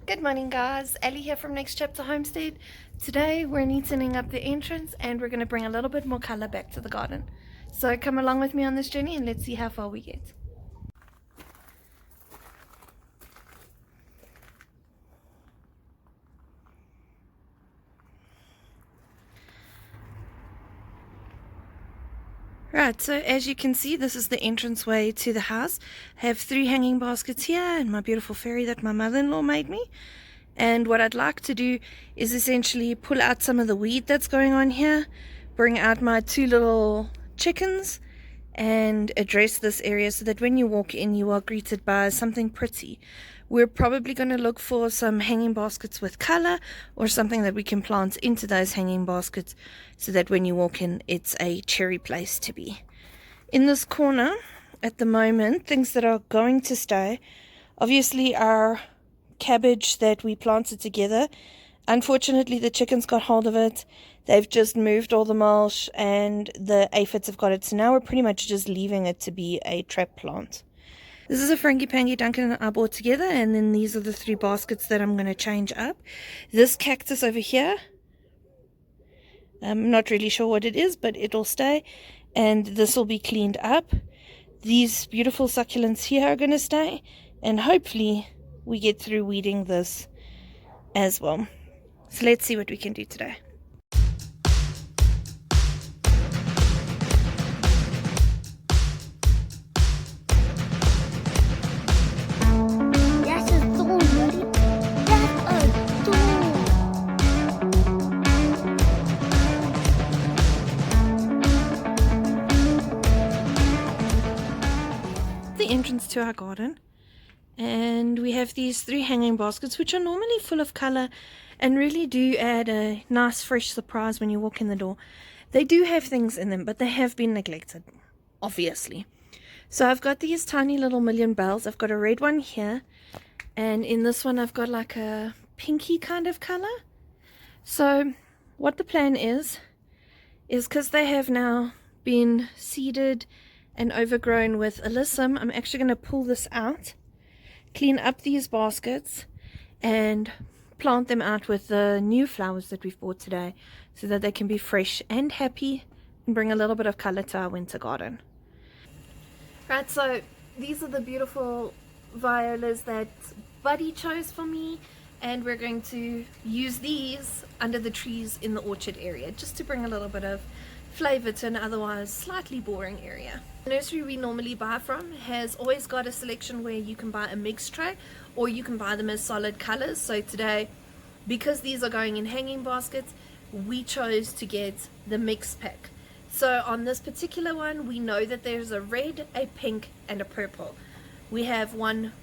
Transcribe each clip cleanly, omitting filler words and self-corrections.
Good morning guys, Ellie here from Next Chapter Homestead. Today we're neatening up the entrance and we're going to bring a little bit more colour back to the garden. So come along with me on this journey and let's see how far we get. Right, so as you can see, this is the entranceway to the house. I have 3 hanging baskets here and my beautiful fairy that my mother-in-law made me. And what I'd like to do is essentially pull out some of the weed that's going on here, bring out my 2 little chickens, and address this area so that when you walk in you are greeted by something pretty. We're probably going to look for some hanging baskets with color or something that we can plant into those hanging baskets so that when you walk in it's a cherry place to be. In this corner at the moment, things that are going to stay obviously are cabbage that we planted together. Unfortunately the chickens got hold of it. They've just moved all the mulch and the aphids have got it, so now we're pretty much just leaving it to be a trap plant. This is a frangipangi Duncan and I bought together, and then these are the 3 baskets that I'm going to change up. This cactus over here, I'm not really sure what it is, but it'll stay, and this will be cleaned up. These beautiful succulents here are going to stay, and hopefully we get through weeding this as well. So let's see what we can do today. The entrance to our garden, and we have these 3 hanging baskets which are normally full of color and really do add a nice fresh surprise when you walk in the door. They do have things in them, but they have been neglected, obviously. So I've got these tiny little million bells. I've got a red one here, and in this one I've got like a pinky kind of color. So what the plan is because they have now been seeded and overgrown with alyssum, I'm actually going to pull this out, clean up these baskets, and plant them out with the new flowers that we've bought today so that they can be fresh and happy and bring a little bit of color to our winter garden. Right, so these are the beautiful violas that Buddy chose for me, and we're going to use these under the trees in the orchard area just to bring a little bit of flavor to an otherwise slightly boring area. The nursery we normally buy from has always got a selection where you can buy a mixed tray or you can buy them as solid colors. So today, because these are going in hanging baskets, we chose to get the mixed pack. So on this particular one, we know that there's a red, a pink, and a purple. We have one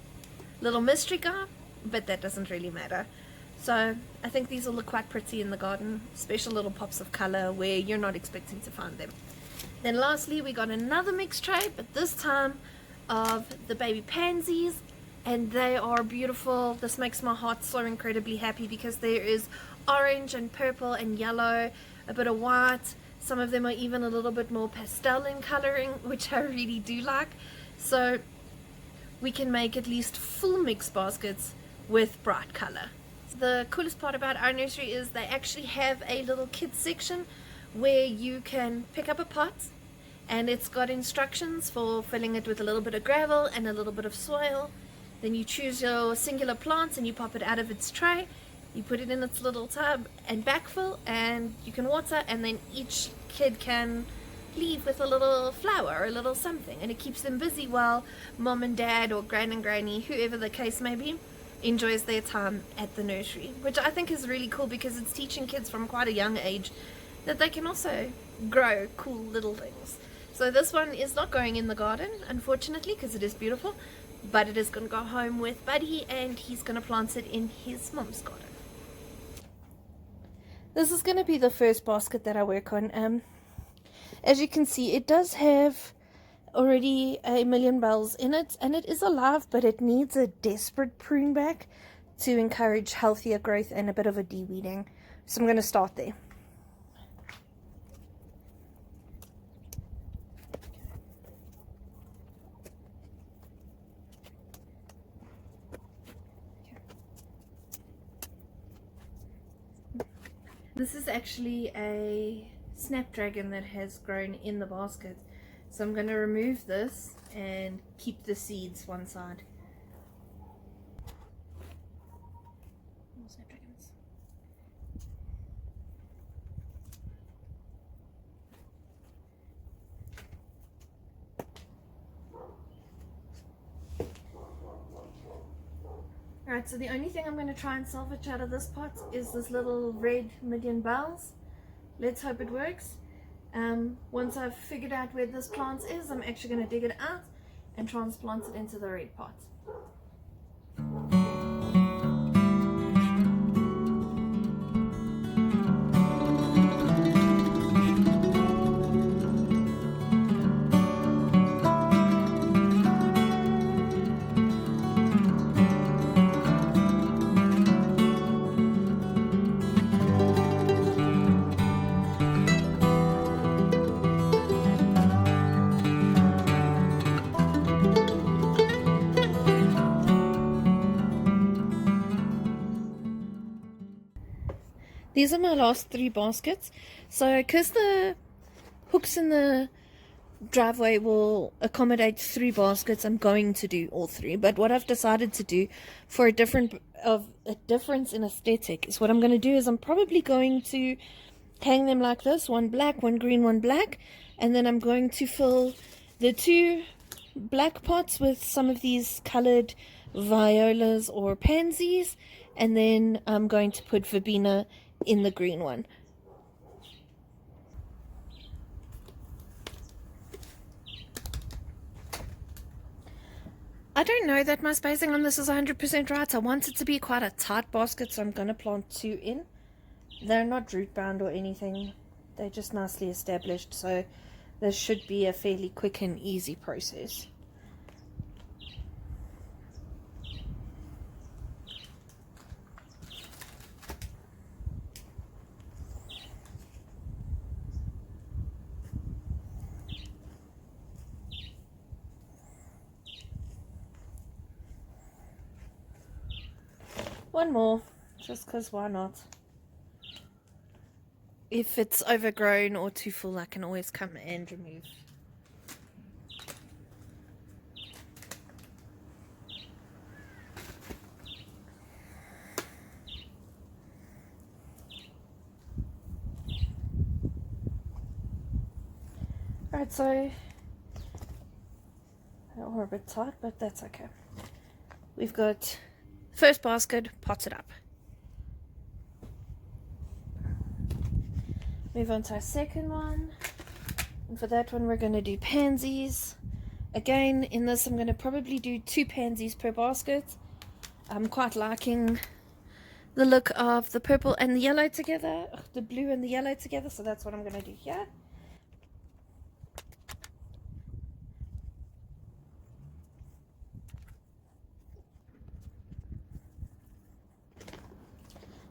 little mystery guy, but that doesn't really matter. So I think these will look quite pretty in the garden, special little pops of color where you're not expecting to find them. Then lastly, we got another mixed tray, but this time of the baby pansies, and they are beautiful. This makes my heart so incredibly happy because there is orange and purple and yellow, a bit of white. Some of them are even a little bit more pastel in coloring, which I really do like. So we can make at least full mixed baskets with bright color. The coolest part about our nursery is they actually have a little kids section where you can pick up a pot, and it's got instructions for filling it with a little bit of gravel and a little bit of soil. Then you choose your singular plants and you pop it out of its tray, you put it in its little tub and backfill, and you can water, and then each kid can leave with a little flower or a little something, and it keeps them busy while mom and dad or gran and granny, whoever the case may be, enjoys their time at the nursery, which I think is really cool because it's teaching kids from quite a young age that they can also grow cool little things. So this one is not going in the garden, unfortunately, because it is beautiful, but it is going to go home with Buddy, and he's going to plant it in his mom's garden. This is going to be the first basket that I work on. As you can see, it does have already a million bells in it, and it is alive, but it needs a desperate prune back to encourage healthier growth and a bit of a de-weeding. So I'm going to start there. This is actually a snapdragon that has grown in the basket. So I'm going to remove this and keep the seeds one side. More snapdragons. Alright, so the only thing I'm going to try and salvage out of this pot is this little red million bells. Let's hope it works. Once I've figured out where this plant is, I'm actually going to dig it out and transplant it into the red pot. These are my last 3 baskets. So because the hooks in the driveway will accommodate 3 baskets, I'm going to do all 3. But what I've decided to do for a difference in aesthetic is what I'm going to do is I'm probably going to hang them like this, one black, one green, one black, and then I'm going to fill the 2 black pots with some of these colored violas or pansies, and then I'm going to put verbena in the green one. I don't know that my spacing on this is 100% right. I want it to be quite a tight basket, so I'm going to plant 2 in. They're not root bound or anything. They're just nicely established, so this should be a fairly quick and easy process. One more, just because why not? If it's overgrown or too full, I can always come and remove. Alright, so we're a bit tight, but that's okay. We've got first basket potted up. Move on to our second one, and for that one we're going to do pansies. Again, in this I'm going to probably do 2 pansies per basket. I'm quite liking the look of the purple and the yellow together, the blue and the yellow together, so that's what I'm going to do here.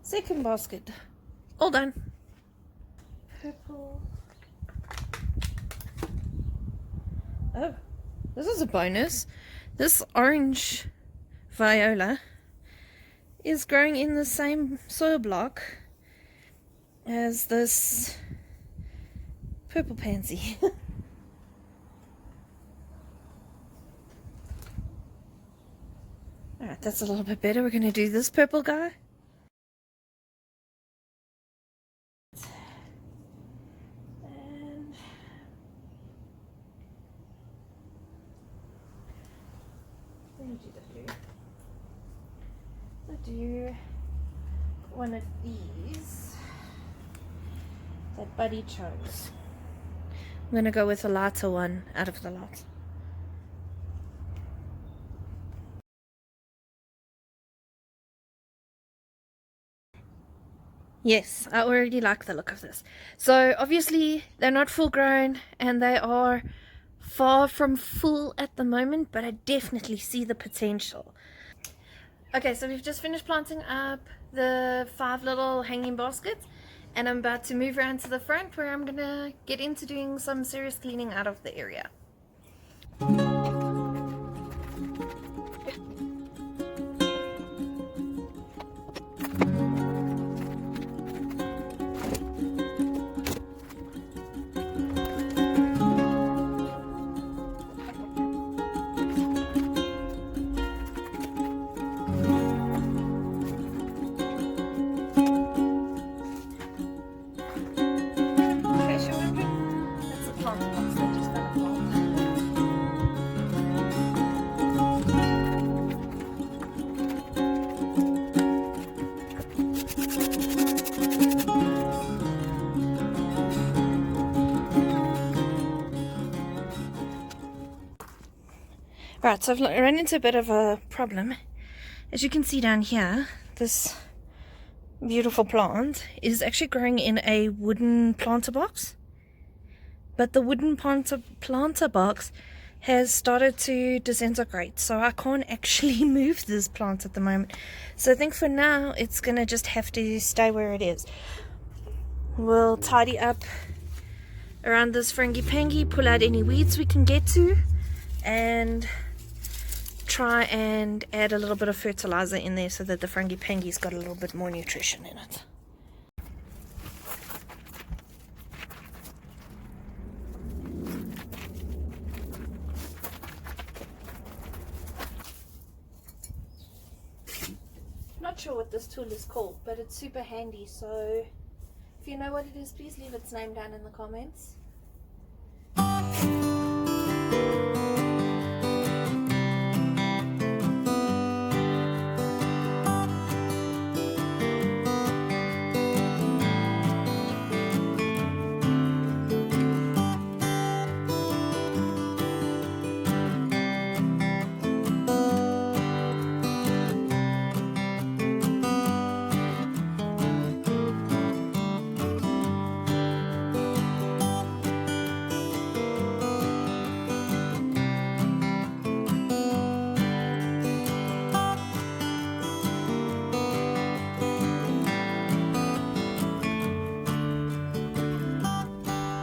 Second basket, all done. Purple. Oh, this is a bonus. This orange viola is growing in the same soil block as this purple pansy. Alright, that's a little bit better. We're going to do this purple guy. Do the blue. So do one of these that Buddy chose. I'm going to go with a lighter one out of the lot. Yes, I already like the look of this. So obviously they're not full grown and they are far from full at the moment, but I definitely see the potential. Okay, so we've just finished planting up the 5 little hanging baskets, and I'm about to move around to the front where I'm gonna get into doing some serious cleaning out of the area. Right, so I've run into a bit of a problem. As you can see down here, this beautiful plant is actually growing in a wooden planter box. But the wooden planter box has started to disintegrate, so I can't actually move this plant at the moment. So I think for now it's gonna just have to stay where it is. We'll tidy up around this frangipangi, pull out any weeds we can get to, and try and add a little bit of fertilizer in there so that the frangipangi's got a little bit more nutrition in it. Not sure what this tool is called, but it's super handy, so if you know what it is, please leave its name down in the comments.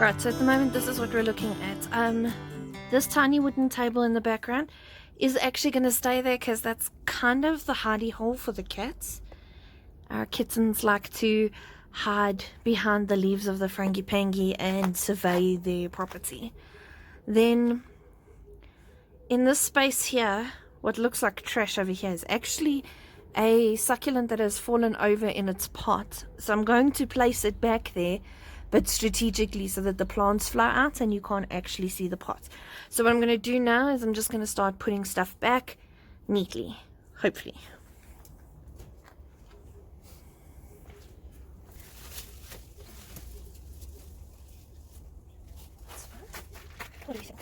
Right, so at the moment this is what we're looking at. This tiny wooden table in the background is actually going to stay there because that's kind of the hidey hole for the cats. Our kittens like to hide behind the leaves of the frangipangi and survey their property. Then in this space here, what looks like trash over here is actually a succulent that has fallen over in its pot. So I'm going to place it back there, but strategically so that the plants fly out and you can't actually see the pot. So what I'm going to do now is I'm just going to start putting stuff back neatly, hopefully. What do you think?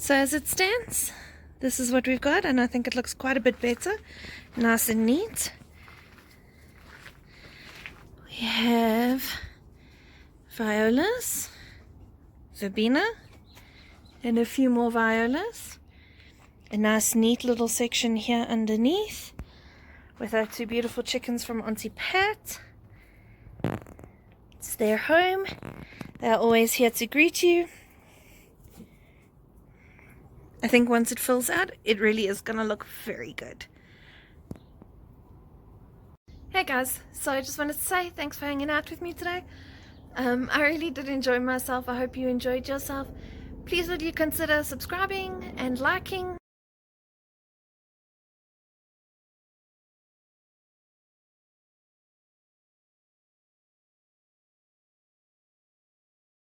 So as it stands, this is what we've got, and I think it looks quite a bit better. Nice and neat. We have violas, verbena, and a few more violas. A nice neat little section here underneath with our two beautiful chickens from Auntie Pat. It's their home. They're always here to greet you. I think once it fills out, it really is going to look very good. Hey guys, so I just wanted to say thanks for hanging out with me today. I really did enjoy myself. I hope you enjoyed yourself. Please would you consider subscribing and liking